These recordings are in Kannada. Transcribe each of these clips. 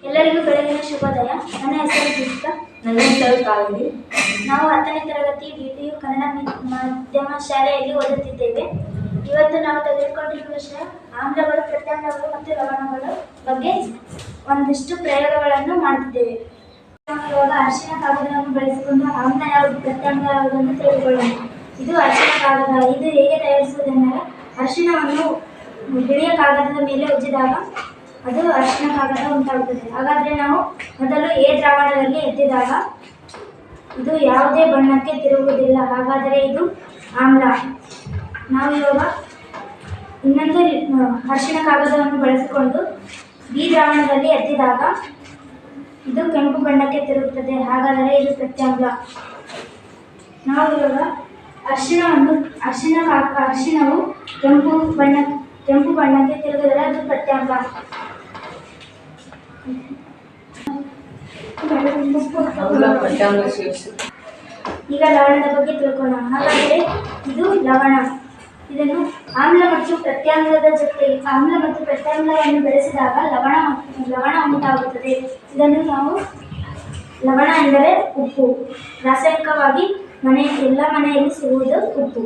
ಎಲ್ಲರಿಗೂ ಬೆಳಗಿನ ಶುಭೋದಯ. ನನ್ನ ಹೆಸರು ದೀಪಿಕಾ. ನನ್ನ ಹೆಸರು ಕಾವೇರಿ. ನಾವು 10ನೇ ತರಗತಿ DPU ಕನ್ನಡ ಮಾಧ್ಯಮ ಶಾಲೆಯಲ್ಲಿ ಓದುತ್ತಿದ್ದೇವೆ. ಇವತ್ತು ನಾವು ತೆಗೆದುಕೊಂಡಿರುವ ವಿಷಯ ಆಮ್ಲಗಳು, ಪ್ರತ್ಯಾಮ್ಲಗಳು ಮತ್ತು ಲವಣಗಳ ಬಗ್ಗೆ ಒಂದಿಷ್ಟು ಪ್ರಯೋಗಗಳನ್ನು ಮಾಡುತ್ತಿದ್ದೇವೆ. ಇವಾಗ ಅರಿಶಿನ ಕಾಗದವನ್ನು ಬಳಸಿಕೊಂಡು ಆಮ್ಲ ಯಾವುದು, ಪ್ರತ್ಯಾಮ್ಲ ಯಾವುದನ್ನು ತಿಳಿದುಕೊಳ್ಳೋಣ. ಇದು ಅರಿಶಿನ ಕಾಗದ. ಇದು ಹೇಗೆ ತಯಾರಿಸುವುದೆಂದರೆ, ಅರಿಶಿನವನ್ನು ಬಿಳಿಯ ಕಾಗದದ ಮೇಲೆ ಉಜ್ಜಿದಾಗ ಅದು ಅರಿಶಿನ ಕಾಗದ ಉಂಟಾಗುತ್ತದೆ. ಹಾಗಾದರೆ ನಾವು ಮೊದಲು A ದ್ರಾವಣದಲ್ಲಿ ಎದ್ದಿದಾಗ ಇದು ಯಾವುದೇ ಬಣ್ಣಕ್ಕೆ ತಿರುಗುವುದಿಲ್ಲ. ಹಾಗಾದರೆ ಇದು ಆಮ್ಲ. ನಾವು ಇವಾಗ ಇನ್ನೊಂದು ಅರಿಶಿನ ಕಾಗದವನ್ನು ಬಳಸಿಕೊಂಡು B ದ್ರಾವಣದಲ್ಲಿ ಎದ್ದಿದಾಗ ಇದು ಕೆಂಪು ಬಣ್ಣಕ್ಕೆ ತಿರುಗುತ್ತದೆ. ಹಾಗಾದರೆ ಇದು ಪ್ರತ್ಯಾಮ್ಲ. ನಾವು ಇವಾಗ ಅರಿಶಿನವು ಕೆಂಪು ಬಣ್ಣಕ್ಕೆ ತಿರುಗಿದರೆ ಅದು ಪ್ರತ್ಯಾಮ್ಲ. ಈಗ ಲವಣದ ಬಗ್ಗೆ ತಿಳ್ಕೊಳ್ಳೋಣ. ಹಾಗಾದರೆ ಇದು ಲವಣ. ಇದನ್ನು ಆಮ್ಲ ಮತ್ತು ಪ್ರತ್ಯಾಮ್ಲವನ್ನು ಬೆಳೆಸಿದಾಗ ಲವಣ ಉಂಟಾಗುತ್ತದೆ. ಇದನ್ನು ನಾವು ಲವಣ ಎಂದರೆ ಉಪ್ಪು. ರಾಸಾಯನಿಕವಾಗಿ ಎಲ್ಲ ಮನೆಯಲ್ಲಿ ಸಿಗುವುದು ಉಪ್ಪು.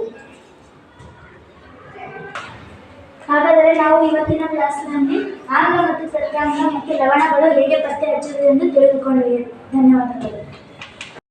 ಹಾಗಾದರೆ ನಾವು ಇವತ್ತಿನ ಕ್ಲಾಸ್ನಲ್ಲಿ ಆಮ್ಲ ಮತ್ತು ಪ್ರತ್ಯಾಮ್ಲ ಮತ್ತು ಲವಣಗಳು ಹೇಗೆ ಪತ್ತೆ ಹಚ್ಚುವುದೆಂದು ತಿಳಿದುಕೊಂಡಿದ್ದೇವೆ. ಧನ್ಯವಾದಗಳು.